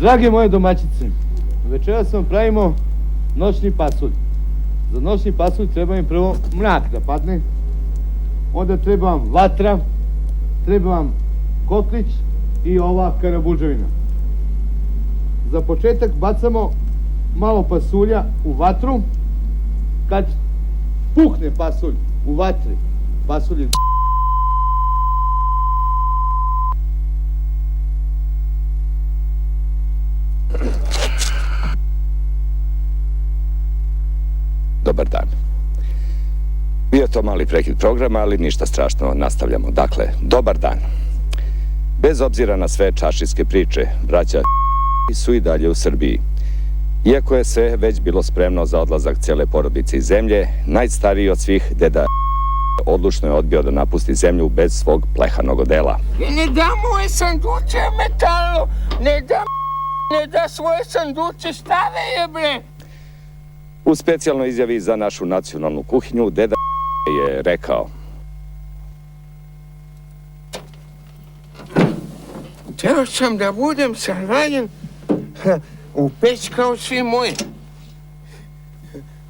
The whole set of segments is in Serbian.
Drage moje domaćice, večeras vam pravimo noćni pasulj. Za noćni pasulj treba mi prvo mrak da padne, onda treba vam vatra, treba vam kotlić i ova karabuđevina. Za početak bacamo malo pasulja u vatru. Kad pukne pasulj u vatri, pasulj je... Dobar dan. Bio to mali prekid programa, ali ništa strašno, nastavljamo. Dakle, dobar dan. Bez obzira na sve čaršijske priče, braća su i dalje u Srbiji. Iako je sve već bilo spremno za odlazak cijele porodice iz zemlje, najstariji od svih, deda odlučno je odbio da napusti zemlju bez svog plehanog odela. Ne da moje sanduče metalu, ne da svoje sanduče stave je, bre. U specijalnoj izjavi za našu nacionalnu kuhinju, deda je rekao: Hteo sam da budem sarvaljen u peć kao svi moji.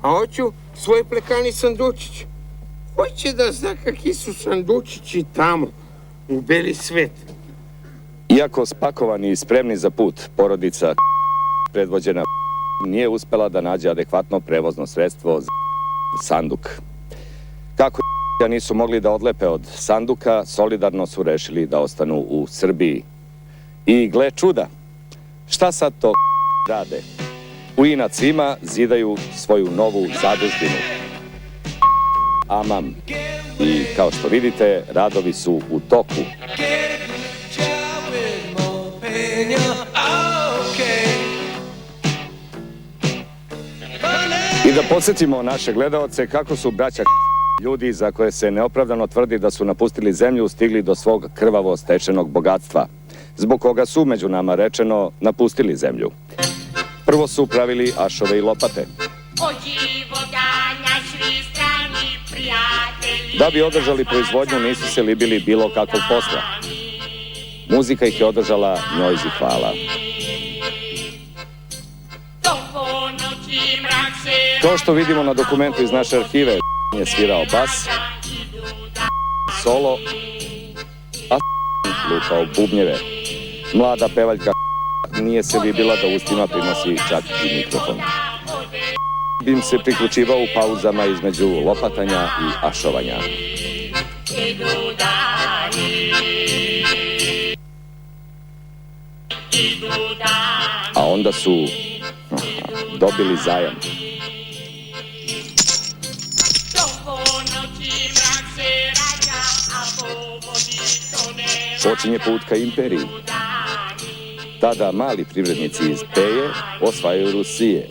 A hoću svoj plekani sandučić. Hoće da zna kakvi su sandučići tamo, u beli svet. Iako spakovani i spremni za put, porodica predvođena nije uspela da nađe adekvatno prevozno sredstvo za sanduk. Kako nisu mogli da odlepe od sanduka, solidarno su rešili da ostanu u Srbiji. I gle čuda, šta sad to rade? U inat svima zidaju svoju novu zadužbinu. Amam. I kao što vidite, radovi su u toku. I da podsjetimo naše gledaoce kako su braća ljudi za koje se neopravdano tvrdi da su napustili zemlju stigli do svog krvavo stečenog bogatstva, zbog koga su, među nama rečeno, napustili zemlju. Prvo su pravili ašove i lopate. Da bi održali proizvodnju, nisu se libili bilo kakvog posla. Muzika ih je održala njojzi hvala. To što vidimo na dokumentu iz naše arhive, je svirao bas, solo, a lupao bubnjeve. Mlada pevaljka nije se libila da ustima prinosi čak i mikrofon. Bim se priključivao u pauzama između lopatanja i ašovanja. A onda su dobili zajam. Počinje put ka imperiji. Tada mali privrednici iz Peje osvajaju Rusije.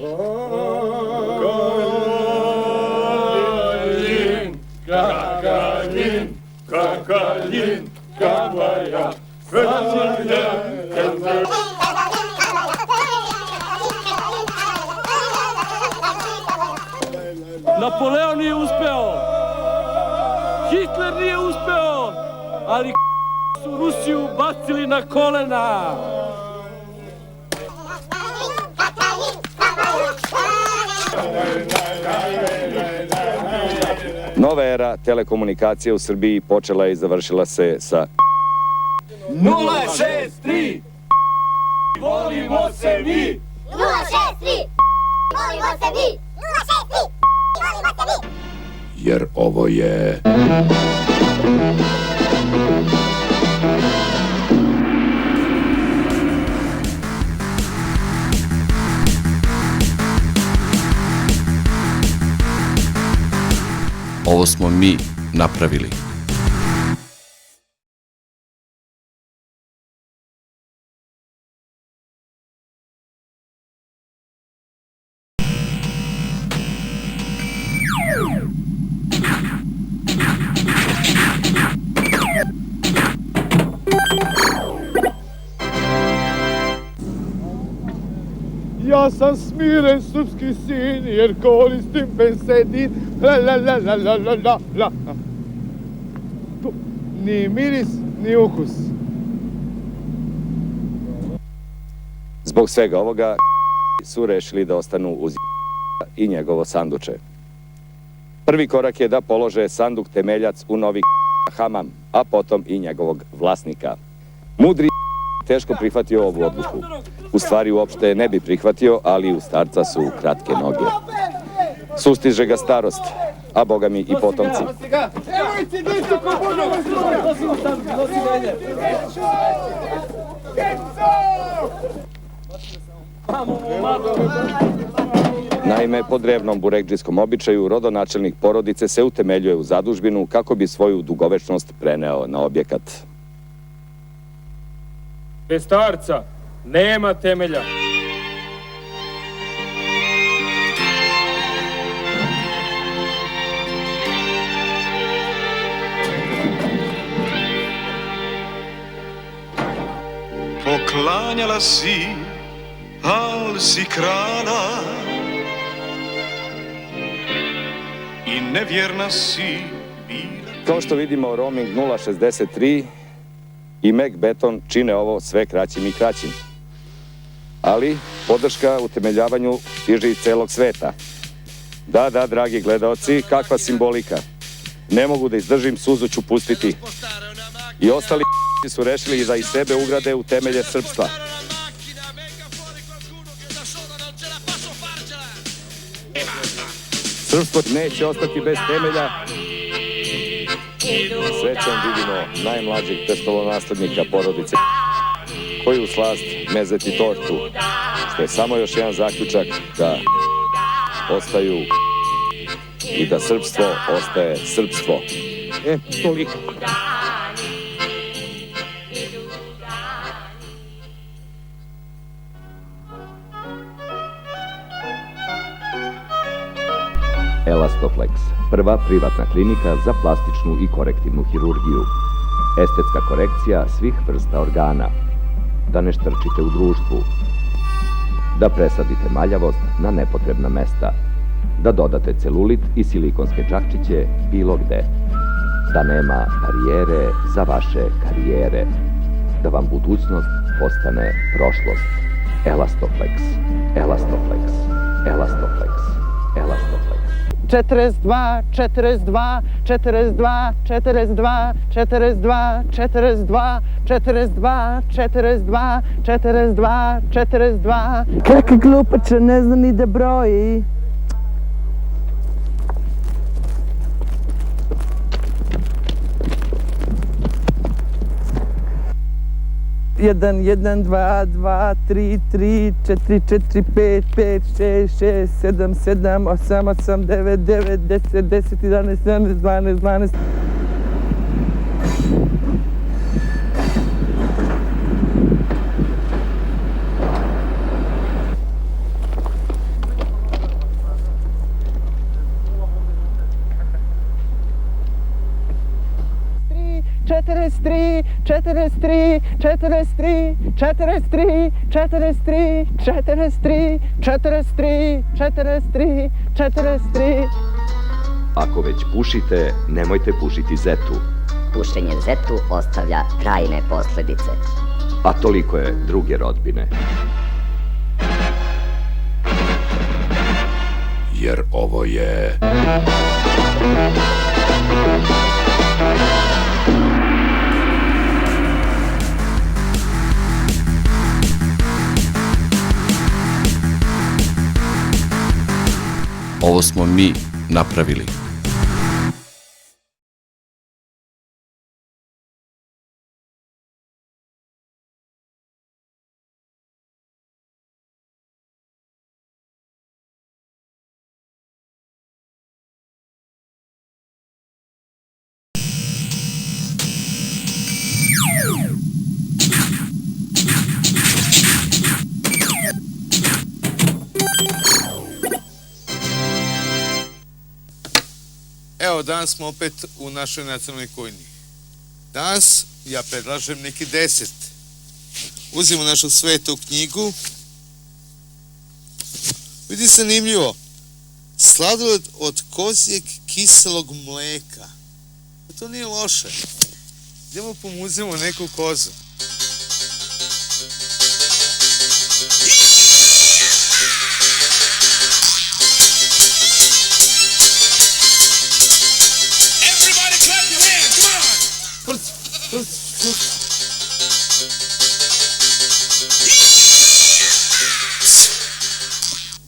Kakaljin, kabaja, Napoleon nije uspeo, Hitler nije uspeo, ali su Rusiju bacili na kolena. Nova era telekomunikacije u Srbiji počela je i završila se sa 063 volimo se mi. 063 volimo se mi. 063 volimo se mi. Jer ovo je... Ovo smo mi napravili. Ja sam smiren srpski sin, jer koristim bensedin. La la la la la la la la. Ni miris, ni ukus. Zbog svega ovoga su rešili da ostanu uz i njegovo sanduče. Prvi korak je da polože sanduk temeljac u novi hamam, a potom i njegovog vlasnika. Mudri teško prihvatio ovu odluku. U stvari uopšte ne bi prihvatio, ali u starca su kratke noge. Sustiže ga starost, a boga mi i potomci. Naime, po drevnom burekdžijskom običaju, rodonačelnik porodice se utemeljuje u zadužbinu kako bi svoju dugovečnost preneo na objekat. Bez starca nema temelja. Poklanjala si, al si krala i nevjerna si bila. Kao što vidimo, Roaming 063 i Meg Beton čine ovo sve kraćim i kraćim. Ali podrška utemeljavanju stiže iz celog sveta. Da, dragi gledaoci, kakva simbolika. Ne mogu da izdržim, suzu ću pustiti. I ostali su rešili da i sebe ugrade u temelje srpstva. Srpstvo neće ostati bez temelja. Srećom vidimo najmlađeg prestolonaslednika porodice koji u slast mezeti tortu, što je samo još jedan zaključak da ostaju i da srpstvo ostaje srpstvo. Toliko. Elastoflex, prva privatna klinika za plastičnu i korektivnu hirurgiju. Estetska korekcija svih vrsta organa. Da ne štrčite u društvu. Da presadite maljavost na nepotrebna mesta. Da dodate celulit i silikonske džakčiće bilo gde. Da nema barijere za vaše karijere. Da vam budućnost postane prošlost. Elastoflex, Elastoflex, Elastoflex, Elastoflex. 42, 42, 42, 42, 42, 42, 42, 42, 42, 42. Kaka glupača, ne zna ni da broji. Jedan, jedan, dva, dva, tri, tri, četiri, četiri, pet, pet, šest, šest, sedam, sedam, osam, osam, devet, devet, 10, 10, 11, 11, 12, 12. Četrdeset tri, četrdeset tri, četrdeset tri, četrdeset tri, četrdeset tri, četrdeset tri, četrdeset tri, četrdeset tri, četrdeset tri. Ako već pušite, nemojte pušiti zetu. Pušenje zetu ostavlja trajne posledice. A toliko je druge rodbine. Jer ovo je... Ovo smo mi napravili. Evo, danas smo opet u našoj nacionalnoj kujni. Danas ja predlažem neki 10. Uzimo našu svetu knjigu. Vidi, zanimljivo. Sladoled od kozjeg kiselog mleka. To nije loše. Idemo pomuzimo neku kozu.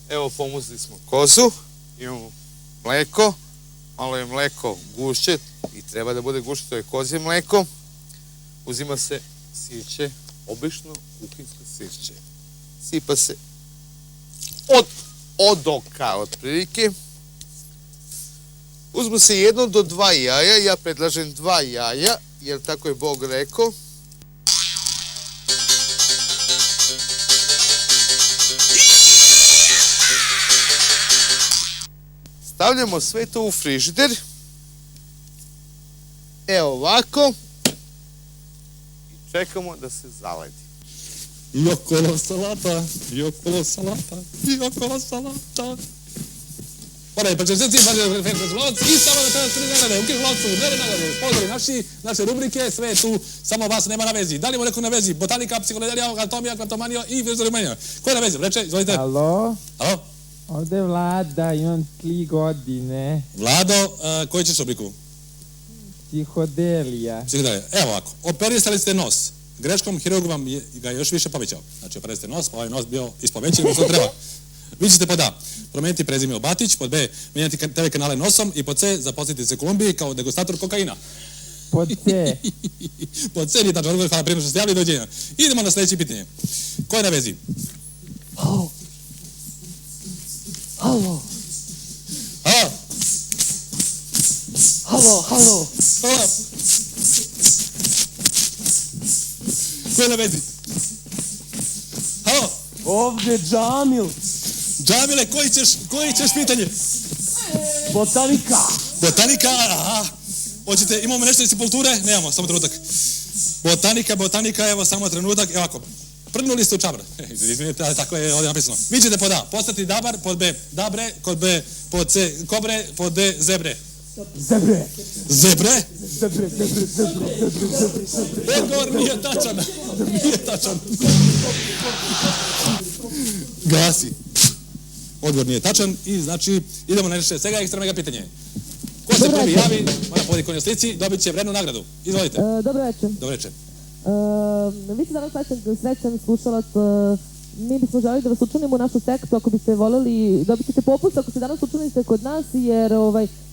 Evo, pomuzli smo kozu, imamo mleko, malo je mleko gušće i treba da bude gušće, to je kozje mleko. Uzima se sirće, obično kuhinsko sirće. Sipa se od oka, otprilike. Uzmu se 1 do 2 jaja, ja predlažem 2 jaja, jer tako je Bog rekao. Stavljamo sve to u frižider. Evo ovako. I čekamo da se zaledi. I okolo salata, i okolo salata, i okolo salata. Ora, pa će se ti i samo da treba sredine nagrade, ukih lovcu, dvere nagrade, sponzori naše rubrike, sve tu, samo vas nema na vezi. Da li mu neko na vezi? Botanika, psihologija, anatomija, kleptomanija i vizualimanija. Ko je na vezi? Reče, izvolite. Alo? Alo? Ovde je Vlada, imam 3 godine. Vlado, koju ćeš rubriku? Psihodelija. Evo ovako, operisali ste nos. Greškom hirurg vam ga još više povećao. Znači, operisali ste nos, pa ovaj nos bio ispovećen, nego što treba. Vi ćete pod A, promijeniti prezime u Batić, pod B, mijenjati TV kanale nosom i pod C, zaposliti se u Kolumbiji kao degustator kokaina. Pod C. Pod C, nije tačno odgovor, hvala prije što ste javili, dođenja. Idemo na sljedeće pitanje. Ko je na vezi? Halo. Halo. Halo. Halo, halo. Halo. Ko je na vezi? Halo. Ovde Džamil. Džamile, koji ćeš pitanje? Botanika. Botanika, aha. Hoćete, imamo nešto iz kulture? Nemamo, samo trenutak. Botanika, evo samo trenutak, evo ovako. Prdnuli ste u čabar. Izvinite, ali tako je ovdje napisano. Vi ćete pod A, postati dabar, pod B, dabre, kod B, pod C, kobre, pod D, zebre. Zebre. Zebre? Zebre. Odgovor nije tačan. Nije tačan. Gasi. Odgovor nije tačan i znači idemo na nešto svega ekstra mega pitanje. Ko se prvi javi, mora povedi konja slici, dobit će vrednu nagradu. Izvolite. Dobro večer. Dobro večer. Vi ste danas srećan slušalac. Mi bismo želeli da vas učlanimo u našu sektu, ako biste voleli, dobit ćete popust ako se danas učlanite kod nas, jer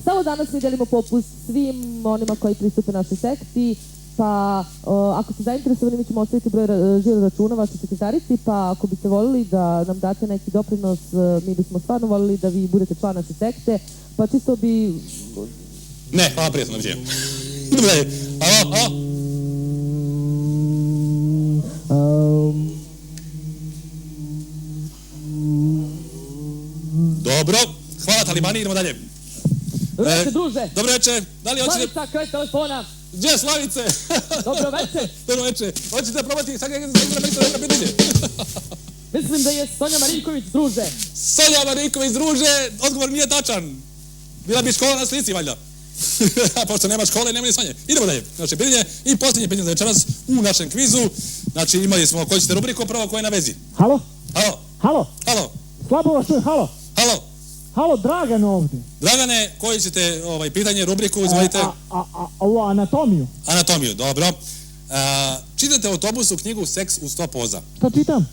samo danas mi delimo popust svim onima koji pristupe našoj sekti, pa ako ste zainteresovani mi ćemo ostaviti broj žiro računa vašoj sekretarici, pa ako biste voleli da nam date neki doprinos, mi bismo stvarno voleli da vi budete član naše sekte, pa čisto bi... Ne, hvala prijatno, doviđenja. Idemo dalje. Alo? Dobro, hvala Talibani, idemo dalje. Dobro večer, druže. Dobro večer. Da li hoćete... Slavica, kraj telefona. Gdje je Slavice? Dobro večer. Dobro večer. Hoćete probati sad neka pitanje? Mislim da je Sonja Marinković, druže. Sonja Marinković, druže, odgovor nije tačan. Bila bi škola na slici, valjda. Pošto nema škole, nema ni Sonje. Idemo dalje. Znači, pitanje i posljednje pitanje za večeras u našem kvizu. Znači, imali smo, koji ćete rubriku, prvo ko je na vezi? Halo? Halo? Halo? Halo? Slabo vas čujem, halo? Halo? Halo, Dragan ovdje. Dragane, koji ćete pitanje, rubriku, izvolite? Anatomiju. Anatomiju, dobro. Čitate u autobusu knjigu Seks u 100 poza. Šta čitam?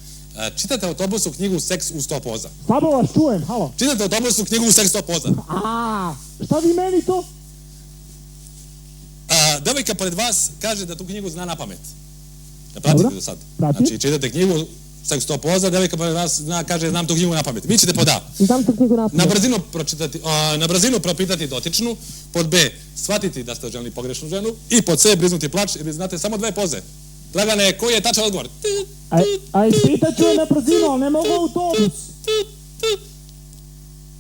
Čitate u autobusu knjigu Seks u 100 poza. Slabo vas čujem, halo? Čitate u autobusu knjigu Seks u 100 poza. Šta vi meni to? Devojka pored vas kaže da tu knjigu zna na pamet. Da pratite do sad. Znači, čitate knjigu Seks u 100 poza, devojka pored vas kaže znam tu knjigu na pamet. Vi ćete pod A. Znam tu knjigu na pamet. Na brzinu propitati dotičnu, pod B shvatiti da ste oženili pogrešnu ženu i pod C briznuti plač jer znate samo 2 poze. Dragane, koji je tačan odgovor? A ispitat ću na brzinu, ali ne mogu u autobus.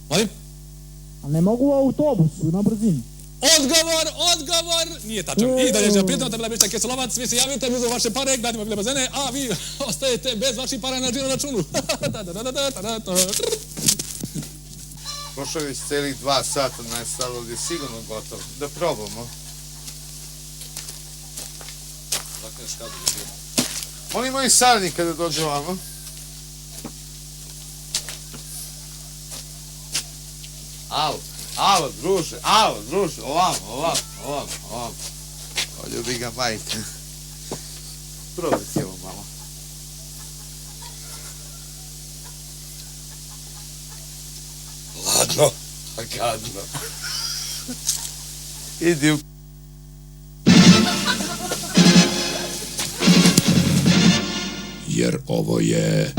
Molim? Ali ne mogu u autobusu, na brzinu. Odgovor nije tačan. I dalje ćemo pitati, bila bišta Kesolovac, vi se javite, mi uzmemo vaše pare, gradimo bile bazene, a vi ostajete bez vaših para na žiro računu. Prošlo je već celih 2 sata, najstalo je sigurno gotovo. Da probamo. Oni moji saradnik kada dođe ovamo. Alo, druže, ovamo. Ljubi ga majka. Probajte evo malo. Gadno. Gadno. Idi u... Jer ovo je...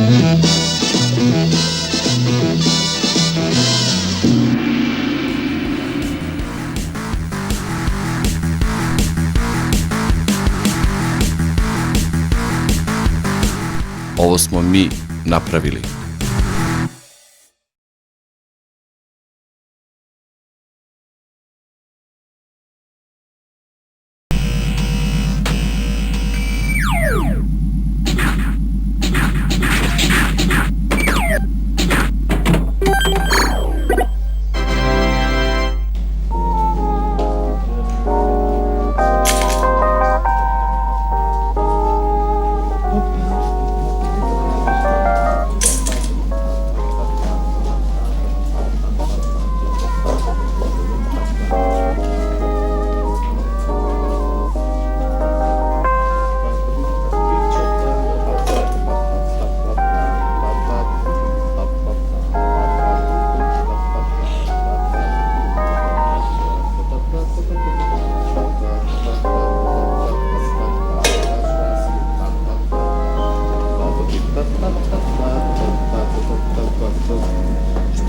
Ovo smo mi napravili.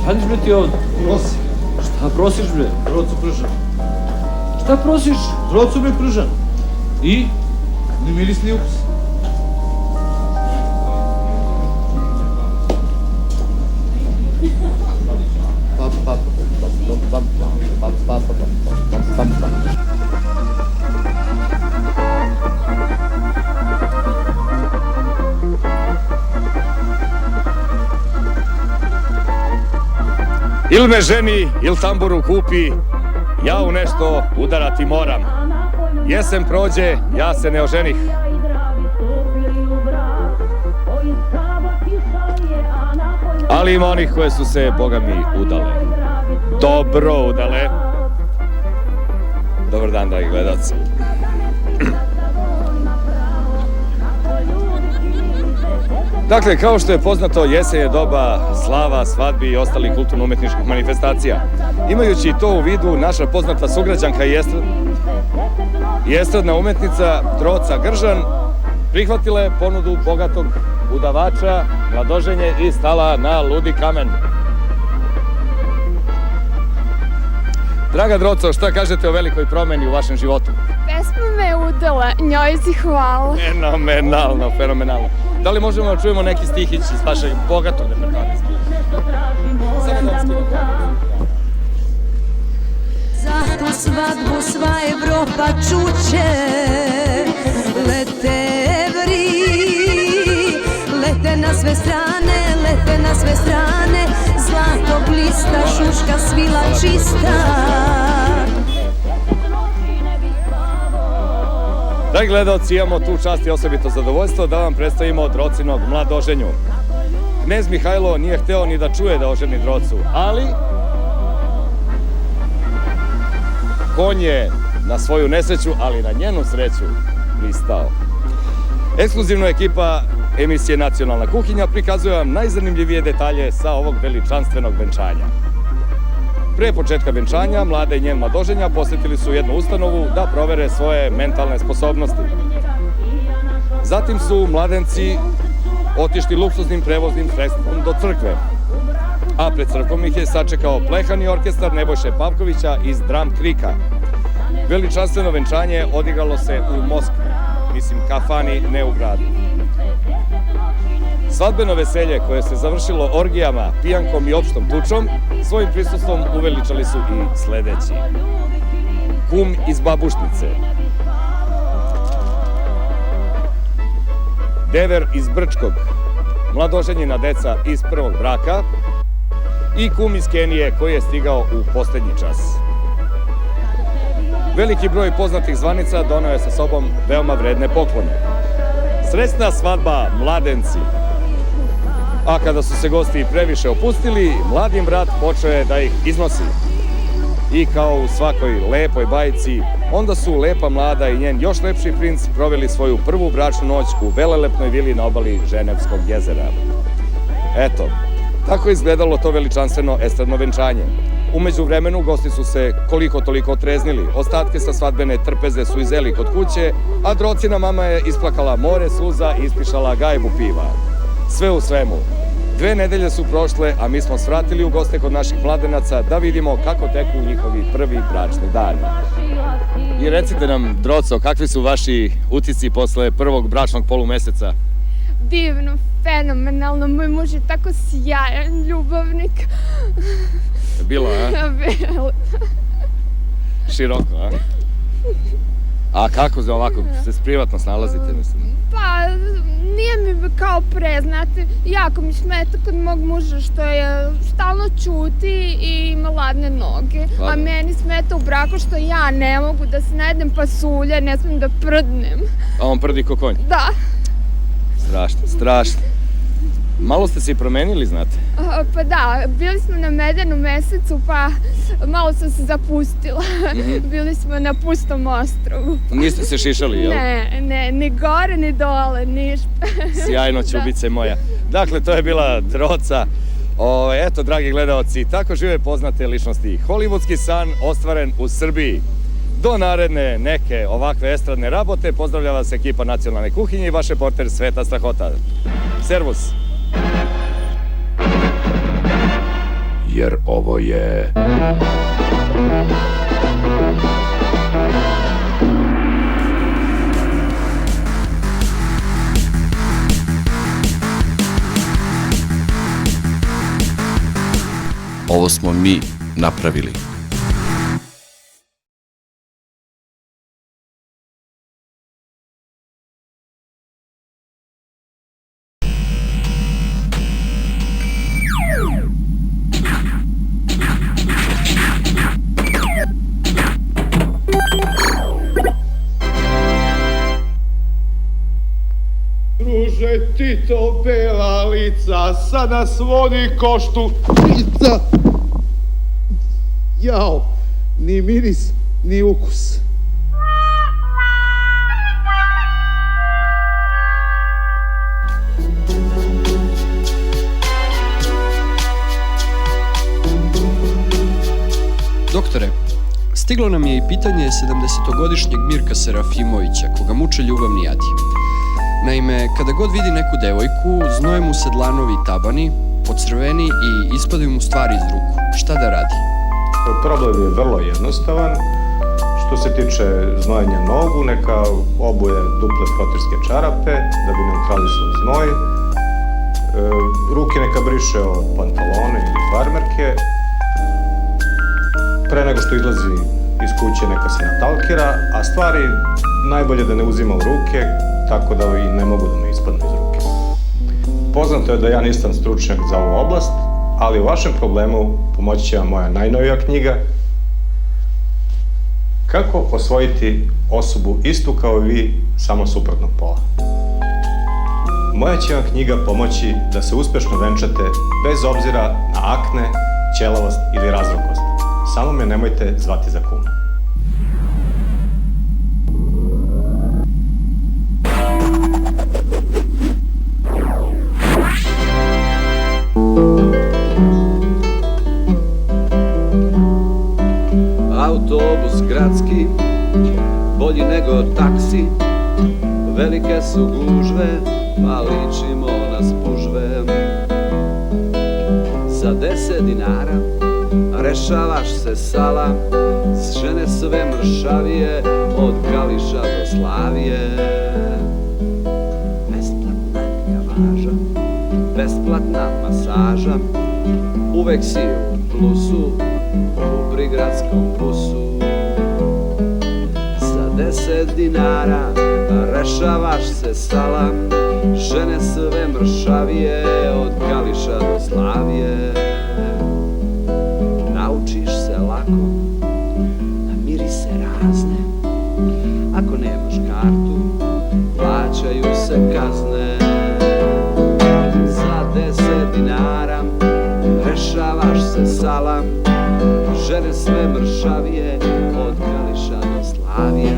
Radiš bre ti ovdje? Prosi. Šta prosiš bre? Drocu pržan. Šta prosiš? Drocu bre pržan. I? Ni miris, ni ukus. Il me ženi, il tamburu kupi, ja u nešto udarati moram. Jesen prođe, ja se ne oženih. Ali ima onih koje su se, boga mi, udale. Dobro udale. Dobar dan, dragi gledalci. Dakle, kao što je poznato, jesen je doba slava, svadbi i ostalih kulturno-umetničkih manifestacija. Imajući to u vidu, naša poznata sugrađanka i estradna umetnica Droca Gržan prihvatila je ponudu bogatog udavača, mladoženje i stala na ludi kamen. Draga Droco, šta kažete o velikoj promeni u vašem životu? Pesma me udala, njoj si hvala. Fenomenalno, fenomenalno. Da li možemo da čujemo neki stihić iz vašeg bogatog repertoara? Za tu svadbu sva Evropa čuće, lete evri, lete na sve strane, lete na sve strane, zlato blista, šuška svila čista. Dragi gledalci, imamo tu čast i osobito zadovoljstvo da vam predstavimo Drocinog mladoženju. Knez Mihajlo nije hteo ni da čuje da oženi Drocu, ali konj je na svoju nesreću, ali na njenu sreću pristao. Ekskluzivno ekipa emisije Nacionalna kuhinja prikazuje vam najzanimljivije detalje sa ovog veličanstvenog venčanja. Pre početka venčanja, mlada i njen mladoženja posetili su jednu ustanovu da provere svoje mentalne sposobnosti. Zatim su mladenci otišli luksuznim prevoznim sredstvom do crkve, a pred crkvom ih je sačekao plehani orkestar Nebojše Pavkovića iz Dram Krika. Veličanstveno venčanje odigralo se u Moskvi, mislim kafani, ne u gradu. Svadbeno veselje koje se završilo orgijama, pijankom i opštom tučom, svojim prisustvom uveličali su i sledeći. Kum iz Babušnice, dever iz Brčkog, mladoženjina deca iz prvog braka i kum iz Kenije koji je stigao u poslednji čas. Veliki broj poznatih zvanica doneo je sa sobom veoma vredne poklone. Srećna svadba, mladenci! A kada su se gosti previše opustili, mladim brat počeo je da ih iznosi. I kao u svakoj lepoj bajci, onda su lepa mlada i njen još lepši princ proveli svoju prvu bračnu noć u velelepnoj vili na obali Ženevskog jezera. Eto, Tako je izgledalo to veličanstveno estradno venčanje. Umeđu vremenu gosti su se koliko toliko otreznili. Ostatke sa svadbene trpeze su izeli kod kuće, a Drocina mama je isplakala more suza i ispišala gajbu piva. Sve u svemu. 2 nedelje su prošle, a mi smo svratili u goste kod naših mladenaca da vidimo kako teku njihovi prvi bračni dani. I recite nam, Droco, kakvi su vaši utisci posle prvog bračnog polumeseca? Divno, fenomenalno, moj muž je tako sjajan ljubavnik. Bilo, a? Bilo. Široko, a? A kako ovako se privatno snalazite, mislim? Pa, nije mi kao pre, znate, jako mi smeta kod mog muža što je stalno ćuti i ima ladne noge. A meni smeta u braku što ja ne mogu da se najedem pasulja, ne smijem da prdnem. A on prdi ko konj? Da. Strašno, strašno. Malo ste se i promenili, znate? Pa da, bili smo na Medenom mesecu, pa malo sam se zapustila. Bili smo na pustom ostrovu. Niste se šišali, jel? Ne, ni gore, ni dole, ništa. Sjajno, čubice moja. Dakle, to je bila Droca. Eto, dragi gledaoci, tako žive poznate ličnosti. Hollywoodski san ostvaren u Srbiji. Do naredne neke ovakve estradne rabote pozdravlja vas ekipa Nacionalne kuhinje i vaš reporter Sveta Strahota. Servus! Jer ovo je... Ovo smo mi napravili. Druže Tito, bela lica, sada svodi koštu lica. Jao, ni miris, ni ukus. Doktore, stiglo nam je i pitanje 70-godišnjeg Mirka Serafimovića, koga muče ljubavni jadi. Naime, kada god vidi neku devojku, znoje mu se dlanovi i tabani, pocrveni i ispadaju mu stvari iz ruku. Šta da radi? Problem je vrlo jednostavan. Što se tiče znojenja nogu, neka obuje duple frotirske čarape da bi neutralisao znoj. Ruke neka briše od pantalone ili farmerke. Pre nego što izlazi iz kuće neka se natalkira, a stvari najbolje da ne uzima u ruke, tako da i ne mogu da me ispadnu iz ruke. Poznato je da ja nisam stručnjak za ovu oblast, ali u vašem problemu pomoći će vam moja najnovija knjiga Kako osvojiti osobu istu kao i vi, samo suprotnog pola. Moja će vam knjiga pomoći da se uspešno venčate bez obzira na akne, ćelavost ili razrokost. Samo me nemojte zvati za kuma. Autobus gradski, bolji nego taksi, velike su gužve, pa ličimo na spužve. Za 10 dinara rešavaš se sala, žene sve mršavije, od Kališa do Slavije. Besplatna javaža, besplatna masaža, uvek si u plusu, u prigradskom busu. Za 10 dinara rešavaš se sala, žene sve mršavije, od Kališa do Slavije. Naučiš se lako na mirise razne, ako nemaš kartu plaćaju se kazne. Za 10 dinara rešavaš se sala, žene sve mršavije, od Kališa do Slavije.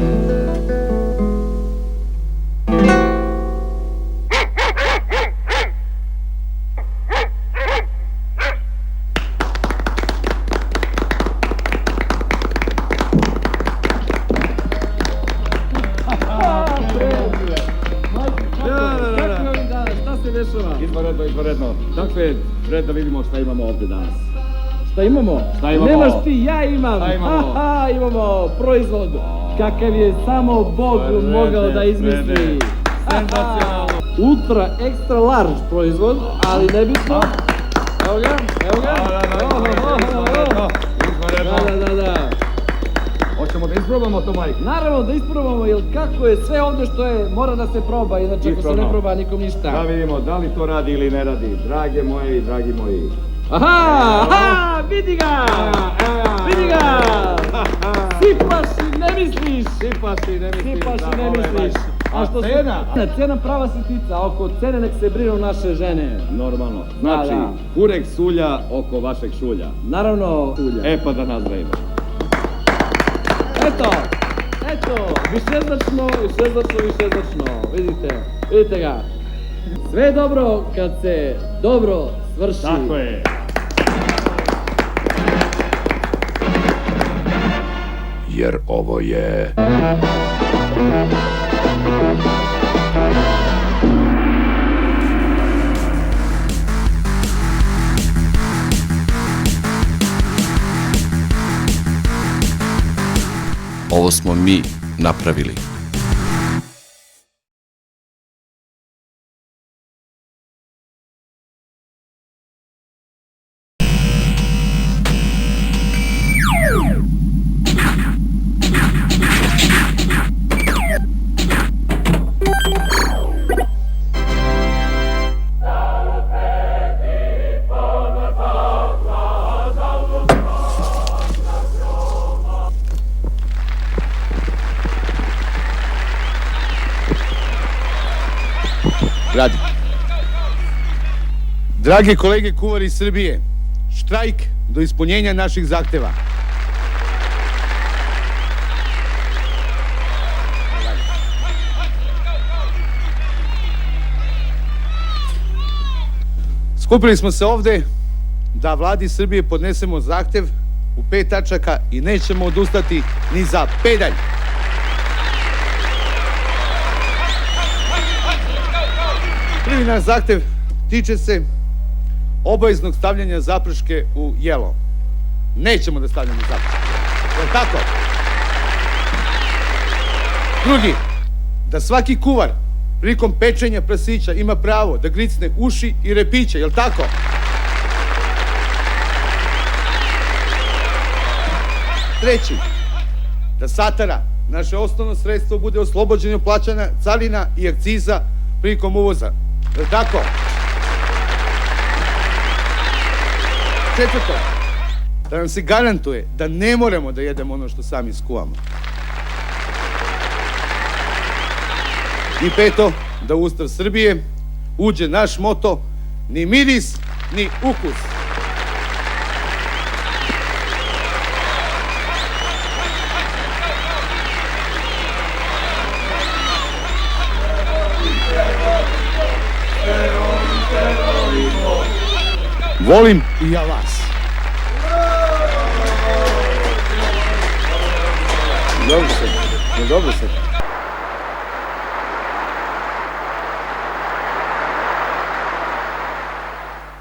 napred, da vidimo šta imamo ovde danas. Šta imamo? Šta imamo? Nemaš ti, ja imam. Šta imamo? Haha, imamo proizvod kakav je samo Bog mogao da izmisli. Senzacionalno. Ultra, extra large proizvod, ali nebitno. Evo ga, evo ga. Da. Hoćemo da isprobamo to, Majko? Naravno da isprobamo, jer kako je sve ovde što je, mora da se proba, inače ako se ne proba nikom ništa. Da vidimo da li to radi ili ne radi, drage moje i dragi moji. Aha, vidi ga! Vidi ga! Sipaš i ne misliš! A što cena? Cena prava sitica, a oko cene nek se brinu naše žene. Normalno. Znači, kurek sulja oko vašeg šulja. Naravno, ulja. E pa da nazdravimo. Eto, višeznačno, vidite ga. Sve je dobro kad se dobro svrši. Tako je. Jer ovo je... Ovo smo mi napravili. Radi. Drage kolege kuvari Srbije, štrajk do ispunjenja naših zahteva. Skupili smo se ovde da vladi Srbije podnesemo zahtev u 5 tačaka i nećemo odustati ni za pedalj. Prvi naš zahtev tiče se obaveznog stavljanja zaprške u jelo. Nećemo da stavljamo zaprške. Je li tako? Drugi, da svaki kuvar prilikom pečenja prasića ima pravo da gricne uši i repiće. Je li tako? Treći, da satara, naše osnovno sredstvo, bude oslobođeno plaćanja carina i akciza prilikom uvoza. Je li tako? Četvrto, da nam se garantuje da ne moramo da jedemo ono što sami skuvamo. I peto, da u Ustav Srbije uđe naš moto ni miris, ni ukus. Volim i ja vas. Dobro se.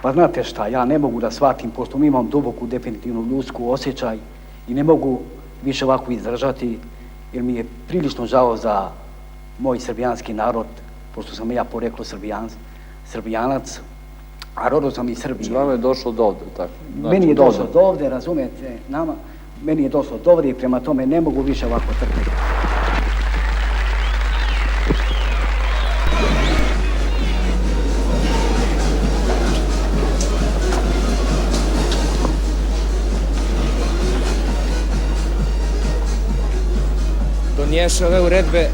Pa znate šta, ja ne mogu da shvatim, pošto mi imam duboku, definitivnu ljudsku osjećaj i ne mogu više ovako izdržati, jer mi je prilično žao za moj srbijanski narod, pošto sam ja poreklo srbijanac, a rodo sam iz Srbije. Vama je došlo do ovde, tako? Meni je došlo do ovde, razumete, meni je došlo do ovde i prema tome ne mogu više ovako trpiti. Donješe ove uredbe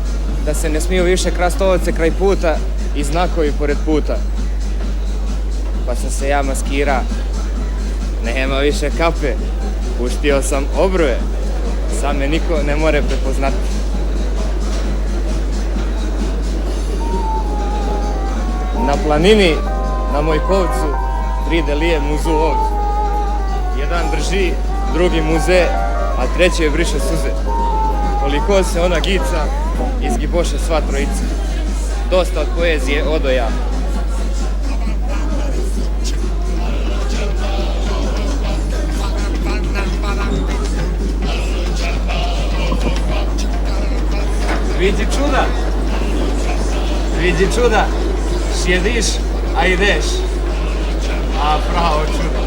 da se ne smiju više krastovace kraj puta i znakovi pored puta. Pa sam se ja maskira. Nema više kape. Puštio sam obrve. Sad me niko ne more prepoznati. Na planini, na Mojkovcu, 3 delije muzu ovcu. Jedan drži, drugi muze, a treći je briše suze. Koliko se ona gica, izgiboše sva trojica. Dosta od poezije odo ja. Vidi čuda. Vidi čuda. Sjediš, a ideš. A pravo čudo.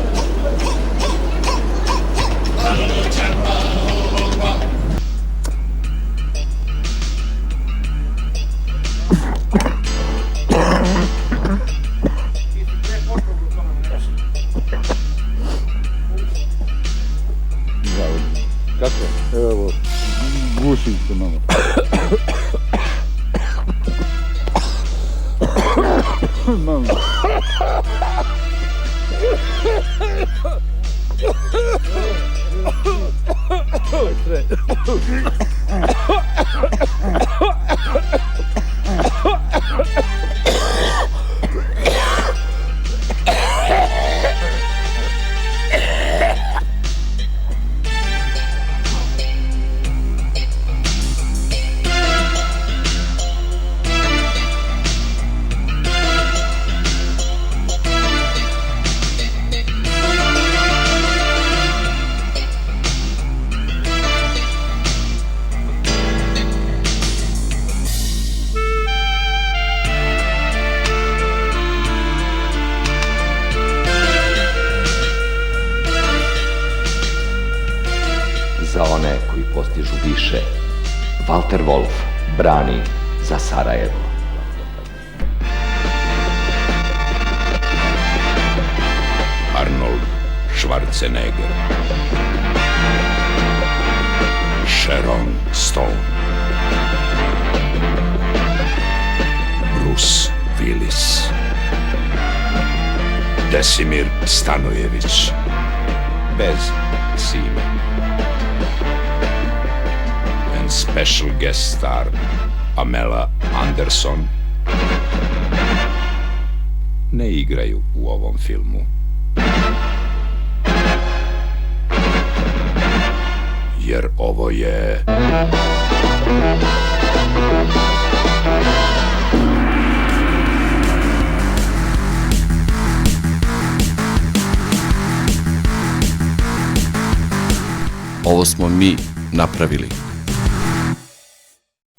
Kako? Evo, gušim se malo. Malo. Za one koji postižu više, Walter Wolf brani za Sarajevo. Arnold Schwarzenegger, Sharon Stone, Bruce Willis, Desimir Stanojević, bez Sime. And special guest star Pamela Anderson ne igraju u ovom filmu. Jer ovo je... Ovo smo mi napravili.